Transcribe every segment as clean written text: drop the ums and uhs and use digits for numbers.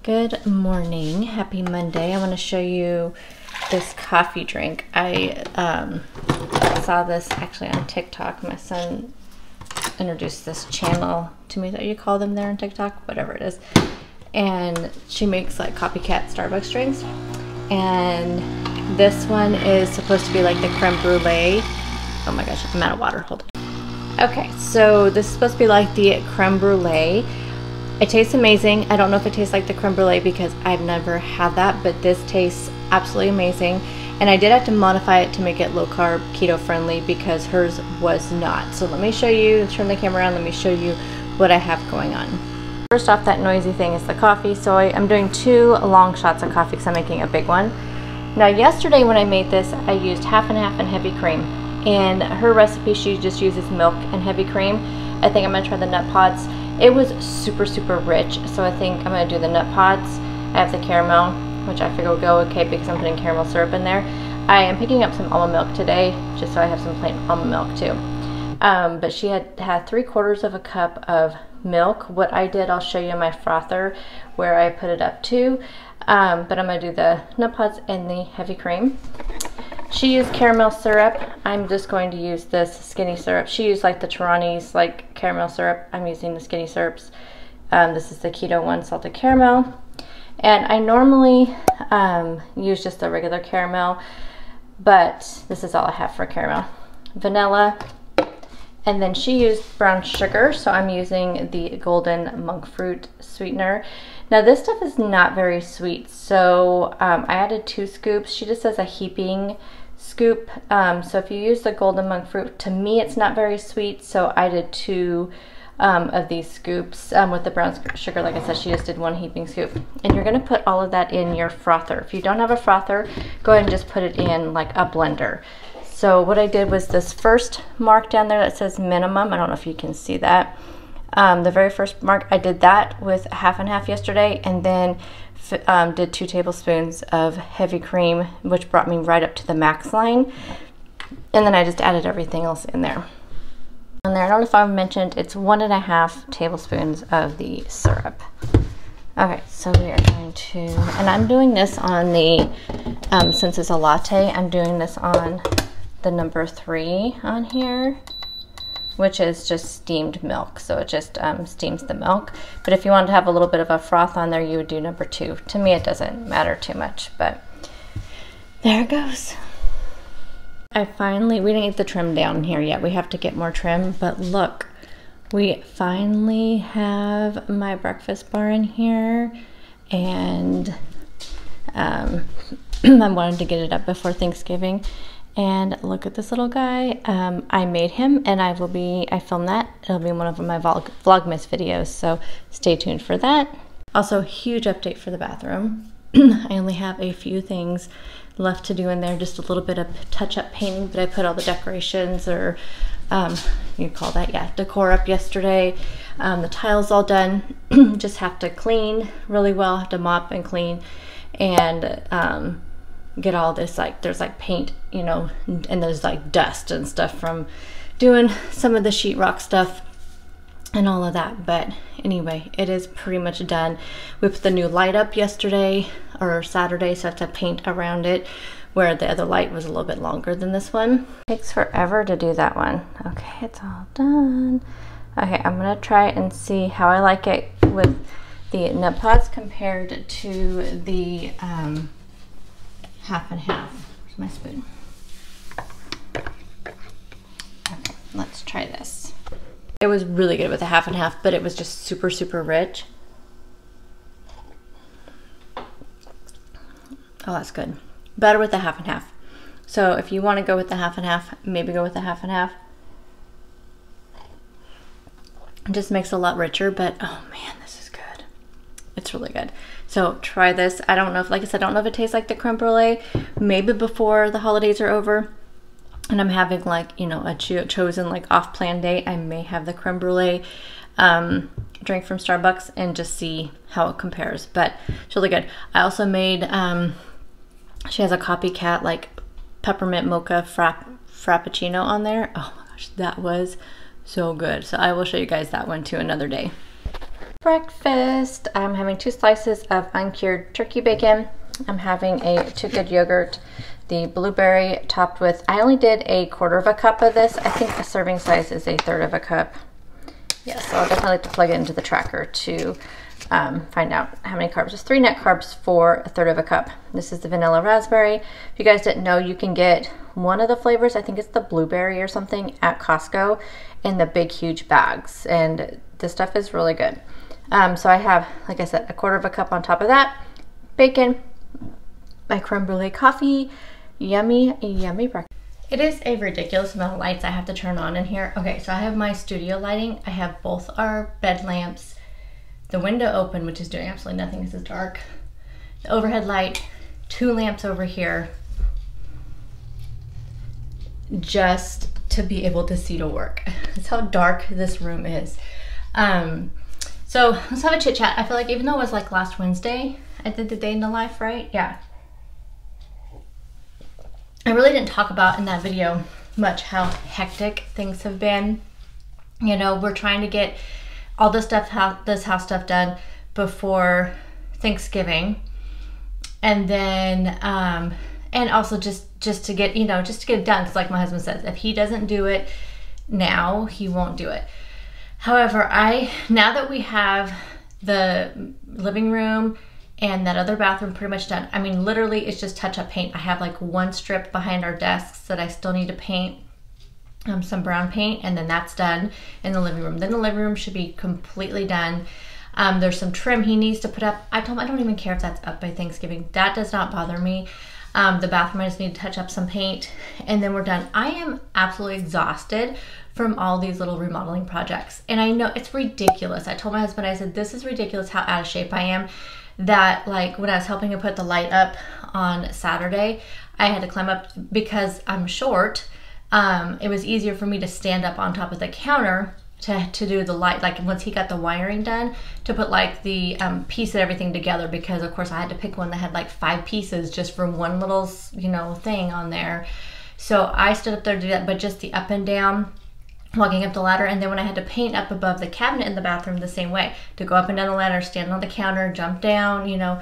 Good morning, happy Monday. I want to show you this coffee drink. I saw this actually on TikTok. My son introduced this channel to me that you call them there on TikTok, whatever it is. And she makes like Copycat Starbucks drinks. And this one is supposed to be like the creme brulee. Oh my gosh, I'm out of water, hold on. Okay, so this is supposed to be like the creme brulee. It tastes amazing. I don't know if it tastes like the creme brulee because I've never had that, but this tastes absolutely amazing. And I did have to modify it to make it low carb, keto friendly because hers was not. So let me show you, turn the camera around, let me show you what I have going on. First off, that noisy thing is the coffee. So I'm doing 2 long shots of coffee because I'm making a big one. Now yesterday when I made this, I used half and half and heavy cream. In her recipe, she just uses milk and heavy cream. I think I'm gonna try the nut pods. It was super rich, so I think I'm gonna do the nut pods. I have the caramel, which I figure will go okay because I'm putting caramel syrup in there. I am picking up some almond milk today, just so I have some plain almond milk too. But she had 3/4 of a cup of milk. What I did, I'll show you in my frother where I put it up to. But I'm gonna do the nut pods and the heavy cream. She used caramel syrup. I'm just going to use this skinny syrup. She used like the Tarani's like caramel syrup. I'm using the skinny syrups. This is the keto one, salted caramel. And I normally use just the regular caramel, but this is all I have for caramel. Vanilla. And then she used brown sugar, so I'm using the golden monk fruit sweetener. Now this stuff is not very sweet, so I added 2 scoops. She just says a heaping scoop. So if you use the golden monk fruit, to me it's not very sweet, so I did 2 of these scoops. With the brown sugar, like I said, she just did 1 heaping scoop. And you're gonna put all of that in your frother. If you don't have a frother, go ahead and just put it in like a blender. So what I did was this first mark down there that says minimum, I don't know if you can see that. The very first mark, I did that with half and half yesterday, and then did 2 tablespoons of heavy cream, which brought me right up to the max line. And then I just added everything else in there. And there, I don't know if I mentioned, it's 1.5 tablespoons of the syrup. Okay, so we are going to, and I'm doing this on the, since it's a latte, I'm doing this on the number 3 on here, which is just steamed milk. So it just steams the milk. But if you want to have a little bit of a froth on there, you would do number 2. To me, it doesn't matter too much, but there it goes. We didn't get the trim down here yet. We have to get more trim, but look, we finally have my breakfast bar in here, and I wanted to get it up before Thanksgiving. And look at this little guy. I made him, and I filmed that. It'll be one of my Vlogmas videos, so stay tuned for that. Also, huge update for the bathroom. I only have a few things left to do in there, just a little bit of touch-up painting, but I put all the decorations, or you call that, yeah, decor up yesterday. The tile's all done. Just have to clean really well, have to mop and clean, and get all this, like there's like paint, you know, and there's like dust and stuff from doing some of the sheetrock stuff and all of that. But anyway, it is pretty much done. We put the new light up yesterday or Saturday, so I have to paint around it, where the other light was a little bit longer than this one. It takes forever to do that one. Okay, it's all done. Okay, I'm gonna try and see how I like it with the nut pods compared to the half and half. Where's my spoon? Okay, let's try this. It was really good with the half and half, but it was just super rich. Oh, that's good. Better with the half and half. So if you want to go with the half and half, maybe go with the half and half. It just makes it a lot richer, but oh man, this is good. It's really good. So try this. I don't know if, like I said, I don't know if it tastes like the creme brulee. Maybe before the holidays are over and I'm having like, you know, a chosen like off-plan day, I may have the creme brulee drink from Starbucks and just see how it compares. But it's really good. I also made, she has a Copycat like peppermint mocha frappuccino on there. Oh my gosh, that was so good. So I will show you guys that one too another day. Breakfast, I'm having 2 slices of uncured turkey bacon. I'm having a Too Good yogurt, the blueberry topped with, I only did a 1/4 cup of this. I think a serving size is a 1/3 cup. Yeah, so I'll definitely like to plug it into the tracker to find out how many carbs. There's 3 net carbs for a 1/3 cup. This is the vanilla raspberry. If you guys didn't know, you can get one of the flavors, I think it's the blueberry or something, at Costco in the big huge bags, and this stuff is really good. So I have, like I said, a 1/4 cup on top of that, bacon, my creme brulee coffee, yummy breakfast. It is a ridiculous amount of lights I have to turn on in here. Okay, so I have my studio lighting. I have both our bed lamps, the window open, which is doing absolutely nothing, this is dark, the overhead light, 2 lamps over here, just to be able to see to work. That's how dark this room is. So let's have a chit chat. I feel like even though it was like last Wednesday, I did the day in the life, right? Yeah. I really didn't talk about in that video much how hectic things have been. You know, we're trying to get all this stuff, this house stuff done before Thanksgiving. And then, and also just to get, you know, just to get it done. Cause like my husband says, if he doesn't do it now, he won't do it. However, now that we have the living room and that other bathroom pretty much done, I mean, literally it's just touch-up paint. I have like 1 strip behind our desks that I still need to paint, some brown paint, and then that's done in the living room. Then the living room should be completely done. There's some trim he needs to put up. I told him I don't even care if that's up by Thanksgiving. That does not bother me. The bathroom, I just need to touch up some paint, and then we're done. I am absolutely exhausted from all these little remodeling projects. And I know it's ridiculous. I told my husband, I said, this is ridiculous how out of shape I am. That like when I was helping him put the light up on Saturday, I had to climb up because I'm short. It was easier for me to stand up on top of the counter to do the light, like once he got the wiring done, to put like the piece of everything together, because of course I had to pick one that had like 5 pieces just from one little, you know, thing on there. So I stood up there to do that, but just the up and down, walking up the ladder. And then when I had to paint up above the cabinet in the bathroom, the same way, to go up and down the ladder, stand on the counter, jump down, you know,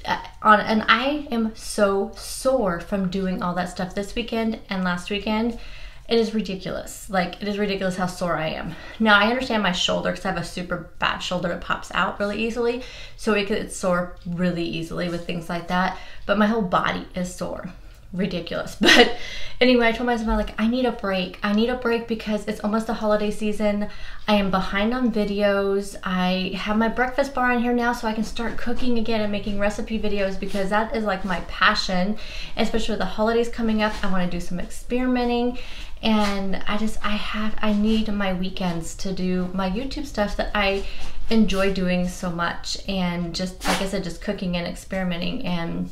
and I am so sore from doing all that stuff this weekend and last weekend. It is ridiculous. Like, it is ridiculous how sore I am. Now, I understand my shoulder, because I have a super bad shoulder that pops out really easily. So it gets sore really easily with things like that. But my whole body is sore. Ridiculous. But anyway, I told my husband, like, I need a break. I need a break because it's almost the holiday season. I am behind on videos. I have my breakfast bar on here now so I can start cooking again and making recipe videos, because that is like my passion, especially with the holidays coming up. I want to do some experimenting. And I need my weekends to do my YouTube stuff that I enjoy doing so much. And just, like I said, just cooking and experimenting. And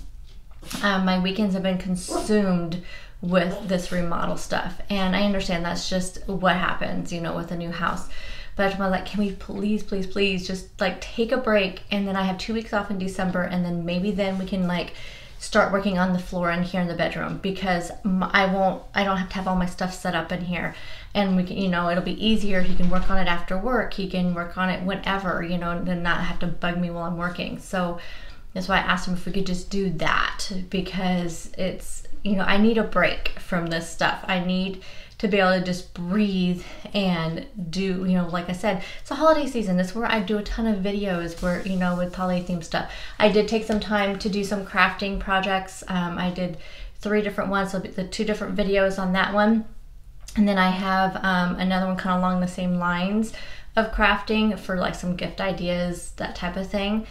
my weekends have been consumed with this remodel stuff. And I understand that's just what happens, you know, with a new house. But I'm like, can we please just like take a break? And then I have 2 weeks off in December. And then maybe then we can like start working on the floor in here in the bedroom, because I don't have to have all my stuff set up in here, and we can, you know, it'll be easier. He can work on it after work. He can work on it whenever, you know, and not have to bug me while I'm working. So that's why I asked him if we could just do that, because it's, you know, I need a break from this stuff. I need to be able to just breathe and do, you know, like I said, it's a holiday season. It's where I do a ton of videos where, you know, with holiday themed stuff. I did take some time to do some crafting projects. I did 3 different ones, so the 2 different videos on that one. And then I have another one kind of along the same lines of crafting for like some gift ideas, that type of thing.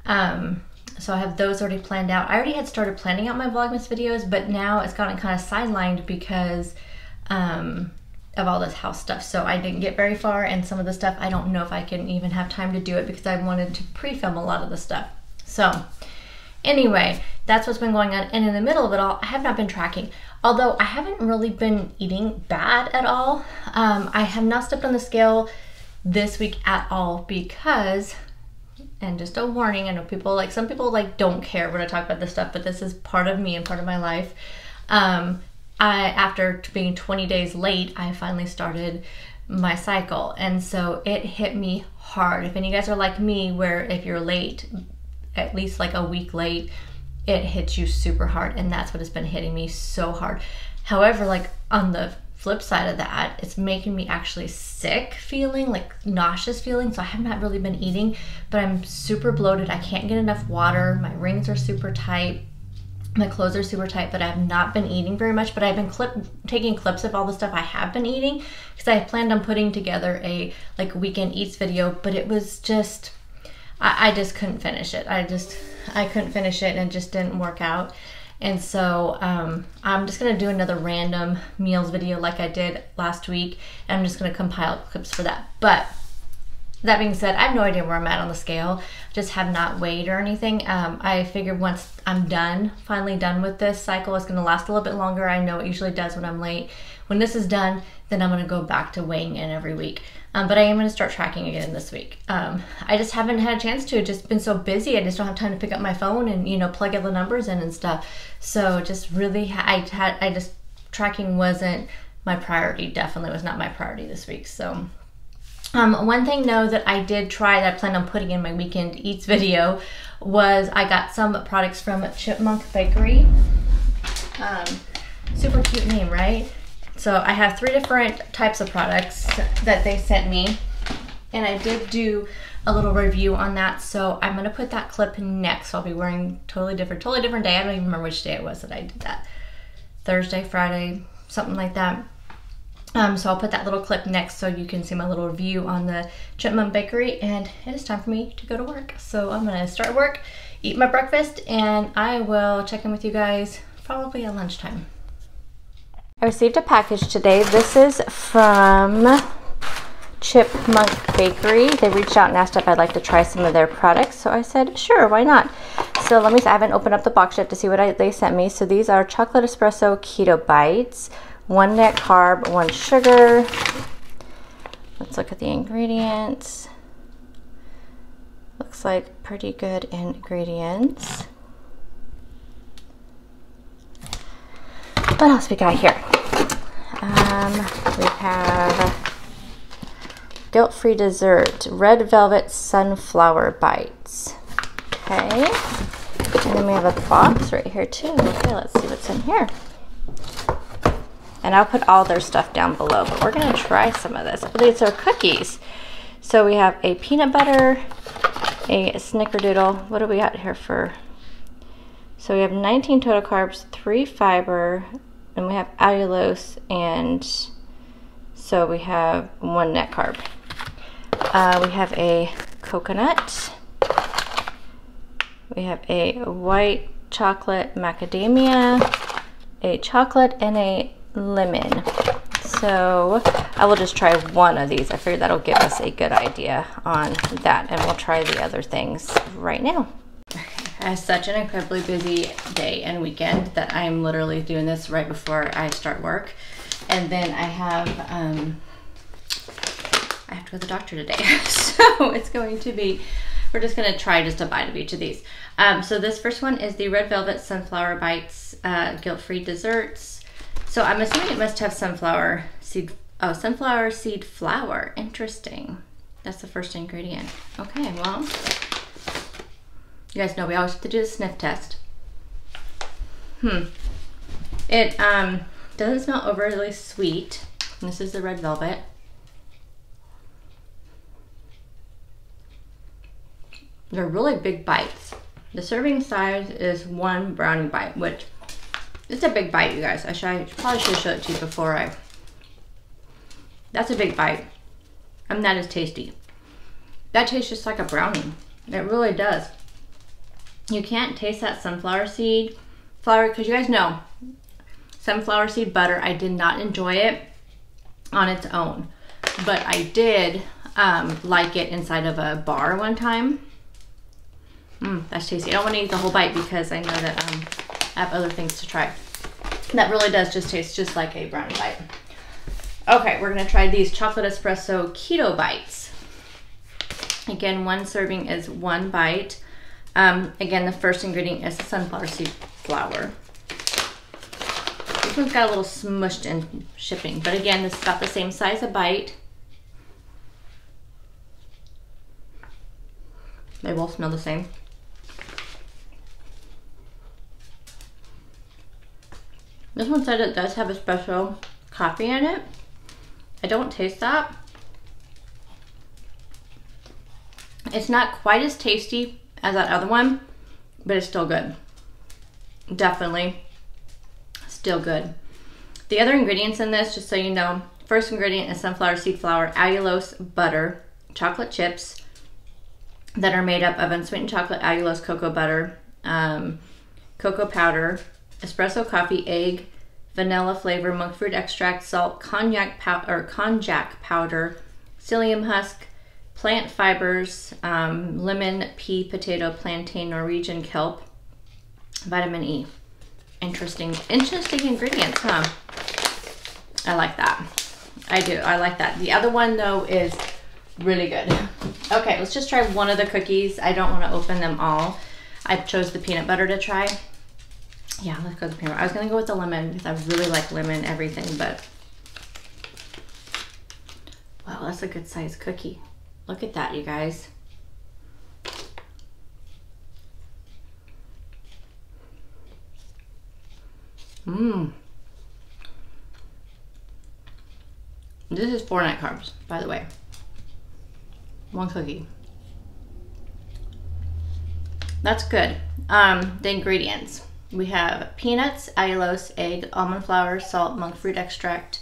So I have those already planned out. I already had started planning out my Vlogmas videos, but now it's gotten kind of sidelined because of all this house stuff. So I didn't get very far, and some of the stuff I don't know if I can even have time to do it, because I wanted to pre-film a lot of the stuff. So anyway, that's what's been going on. And in the middle of it all, I have not been tracking, although I haven't really been eating bad at all. I have not stepped on the scale this week at all, because, and just a warning, I know people like, some people like don't care when I talk about this stuff, but this is part of me and part of my life. After being 20 days late, I finally started my cycle. And so it hit me hard. If any of you guys are like me, where if you're late, at least like a week late, it hits you super hard, and that's what has been hitting me so hard. However, like on the flip side of that, it's making me actually sick feeling, like nauseous feeling. So I have not really been eating, but I'm super bloated. I can't get enough water. My rings are super tight. My clothes are super tight, but I have not been eating very much. But I've been taking clips of all the stuff I have been eating, because I planned on putting together a like weekend eats video, but it was just, I just couldn't finish it. I couldn't finish it, and it just didn't work out. And so I'm just gonna do another random meals video like I did last week, and I'm just gonna compile clips for that. But that being said, I have no idea where I'm at on the scale. I just have not weighed or anything. I figured once I'm finally done with this cycle, it's gonna last a little bit longer. I know it usually does when I'm late. When this is done, then I'm gonna go back to weighing in every week. But I am gonna start tracking again this week. I just haven't had a chance to. Just been so busy. I just don't have time to pick up my phone and, you know, plug all the numbers in and stuff. So just really, tracking wasn't my priority. Definitely was not my priority this week. So one thing though that I did try, that I plan on putting in my weekend eats video, was I got some products from Chipmunk Bakery. Super cute name, right? So I have 3 different types of products that they sent me, and I did do a little review on that. So I'm gonna put that clip next. So I'll be wearing totally different day. I don't even remember which day it was that I did that. Thursday, Friday, something like that. So I'll put that little clip next so you can see my little review on the Chipmunk Bakery, and it is time for me to go to work. So I'm gonna start work, eat my breakfast, and I will check in with you guys probably at lunchtime. I received a package today. This is from Chipmunk Bakery. They reached out and asked if I'd like to try some of their products, so I said sure, why not. So let me see, I haven't opened up the box yet to see what they sent me. So these are chocolate espresso keto bites, 1 net carb, 1 sugar. Let's look at the ingredients. Looks like pretty good ingredients. What else we got here? We have guilt-free dessert, red velvet sunflower bites. Okay, and then we have a box right here too. Okay, let's see what's in here. And I'll put all their stuff down below, but we're gonna try some of this. These are cookies. So we have a peanut butter, a snickerdoodle. What do we got here for? So we have 19 total carbs, 3 fiber, and we have allulose, and so we have 1 net carb. We have a coconut. We have a white chocolate macadamia, a chocolate, and a lemon. So I will just try one of these. I figured that'll give us a good idea on that, and we'll try the other things right now. I have such an incredibly busy day and weekend that I'm literally doing this right before I start work. And then I have to go to the doctor today. So it's going to be, we're just gonna try just a bite of each of these. So this first one is the Red Velvet Sunflower Bites guilt-free desserts. So I'm assuming it must have sunflower seed flour. Interesting. That's the first ingredient. Okay, well, you guys know we always have to do the sniff test. It doesn't smell overly sweet. This is the red velvet. They're really big bites. The serving size is 1 brownie bite, which it's a big bite, you guys. I probably should show it to you before that's a big bite. And that is tasty. That tastes just like a brownie. It really does. You can't taste that sunflower seed flour, because you guys know sunflower seed butter, I did not enjoy it on its own, but I did like it inside of a bar one time. That's tasty. I don't want to eat the whole bite because I know that I have other things to try. That really does just taste just like a brownie bite. Okay, we're gonna try these chocolate espresso keto bites. Again, 1 serving is 1 bite. Again, the first ingredient is the sunflower seed flour. This one's got a little smushed in shipping, but again, this is about the same size a bite. They both smell the same. This one said it does have a special coffee in it. I don't taste that. It's not quite as tasty as that other one, but it's still good. Definitely still good. The other ingredients in this, just so you know, first ingredient is sunflower seed flour, allulose butter, chocolate chips that are made up of unsweetened chocolate, allulose cocoa butter, cocoa powder, espresso coffee, egg, vanilla flavor, monk fruit extract, salt, konjac powder, psyllium husk, plant fibers, lemon, pea, potato, plantain, Norwegian kelp, vitamin E. Interesting ingredients, huh? I like that. I do, I like that. The other one though is really good. Okay, let's just try one of the cookies. I don't want to open them all. I chose the peanut butter to try. Yeah, let's go with the peanut butter. I was gonna go with the lemon because I really like lemon everything, but wow, that's a good sized cookie. Look at that, you guys. This is 4 net carbs, by the way. One cookie. That's good. The ingredients. We have peanuts, allulose, egg, almond flour, salt, monk fruit extract,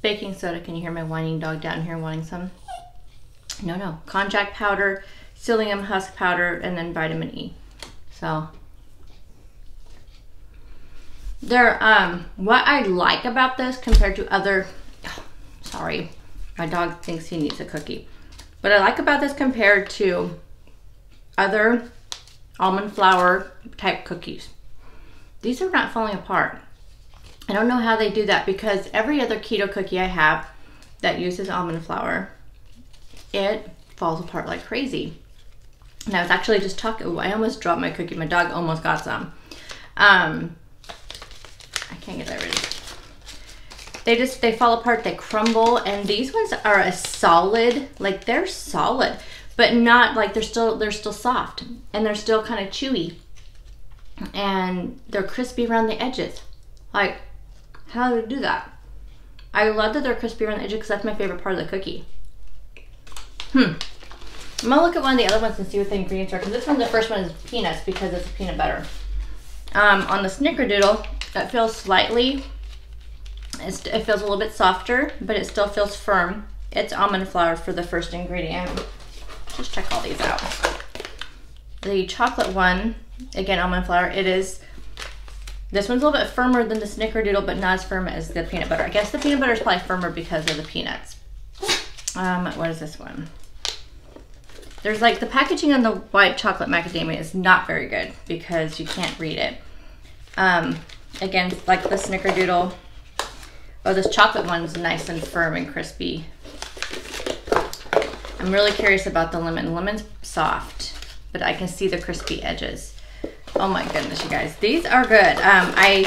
baking soda. Can you hear my whining dog down here wanting some? No. Konjac powder, psyllium husk powder, and then vitamin E. So they're what I like about this compared to other, sorry, my dog thinks he needs a cookie. What I like about this compared to other almond flour type cookies, these are not falling apart. I don't know how they do that because every other keto cookie I have that uses almond flour, it falls apart like crazy. And I was actually just talking, I almost dropped my cookie. My dog almost got some. I can't get that ready. They fall apart, they crumble, and these ones are a solid, like they're solid, but not like they're still soft, and they're still kind of chewy, and they're crispy around the edges. Like, how do they do that? I love that they're crispy around the edges because that's my favorite part of the cookie. I'm gonna look at one of the other ones and see what the ingredients are, because this one, the first one is peanuts because it's peanut butter. On the snickerdoodle, it feels slightly, it feels a little bit softer, but it still feels firm. It's almond flour for the first ingredient. Just check all these out. The chocolate one, again, almond flour, this one's a little bit firmer than the snickerdoodle, but not as firm as the peanut butter. I guess the peanut butter is probably firmer because of the peanuts. What is this one? There's like the packaging on the white chocolate macadamia is not very good because you can't read it. Again, like the snickerdoodle, this chocolate one's nice and firm and crispy. I'm really curious about the lemon. Lemon's soft, but I can see the crispy edges. Oh my goodness, you guys, these are good. I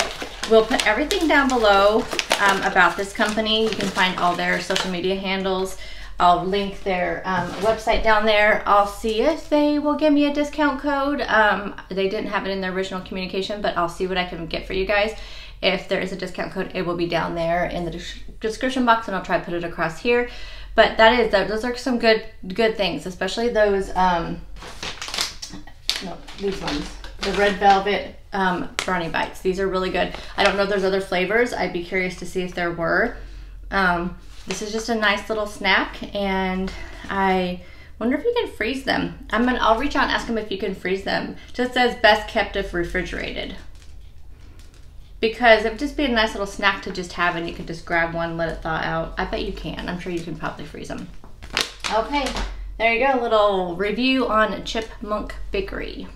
will put everything down below about this company. You can find all their social media handles. I'll link their website down there. I'll see if they will give me a discount code. They didn't have it in their original communication, but I'll see what I can get for you guys. If there is a discount code, it will be down there in the description box, and I'll try to put it across here. But those are some good things, especially those, these ones. The red velvet brownie bites. These are really good. I don't know if there's other flavors. I'd be curious to see if there were. This is just a nice little snack, and I wonder if you can freeze them. I'll reach out and ask them if you can freeze them. Just says best kept if refrigerated. Because it would just be a nice little snack to just have, and you could just grab one, let it thaw out. I bet you can. I'm sure you can probably freeze them. Okay, there you go. A little review on Chipmunk Bakery.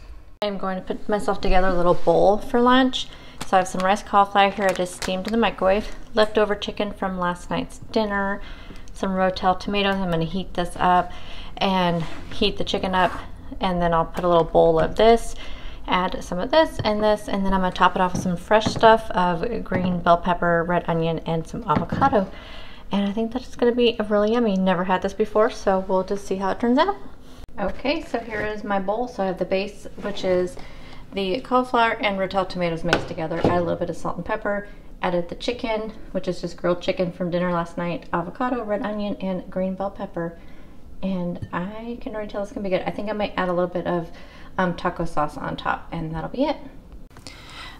I'm going to put myself together a little bowl for lunch. So I have some rice cauliflower here I just steamed in the microwave, leftover chicken from last night's dinner, some Rotel tomatoes. I'm going to heat this up and heat the chicken up, and then I'll put a little bowl of this, add some of this, and then I'm going to top it off with some fresh stuff of green bell pepper, red onion, and some avocado. And I think that's going to be really yummy. Never had this before, so we'll just see how it turns out. Okay, so here is my bowl. So I have the base, which is the cauliflower and rotel tomatoes mixed together. Add a little bit of salt and pepper. Added the chicken, which is just grilled chicken from dinner last night, avocado, red onion, and green bell pepper. And I can already tell it's gonna be good. I think I might add a little bit of taco sauce on top, and that'll be it.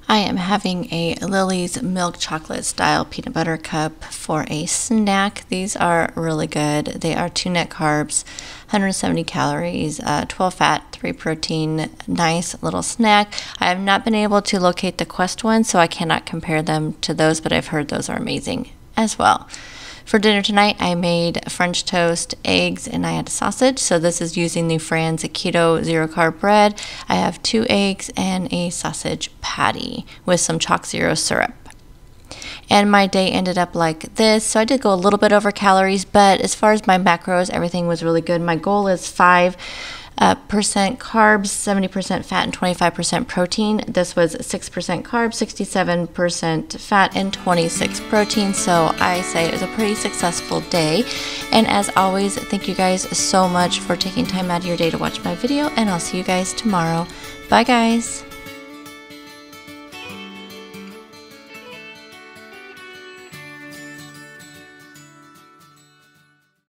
I am having a Lolli's milk chocolate style peanut butter cup for a snack. These are really good. They are 2 net carbs, 170 calories, 12 fat, 3 protein. Nice little snack. I have not been able to locate the Quest ones, so I cannot compare them to those, but I've heard those are amazing as well. For dinner tonight, I made French toast, eggs, and I had a sausage. So this is using the Fran's Keto Zero Carb bread. I have 2 eggs and a sausage patty with some ChocZero syrup. And my day ended up like this. So I did go a little bit over calories, but as far as my macros, everything was really good. My goal is 5% carbs, 70% fat, and 25% protein. This was 6% carbs, 67% fat, and 26 protein. So I say it was a pretty successful day. And as always, thank you guys so much for taking time out of your day to watch my video, and I'll see you guys tomorrow. Bye guys.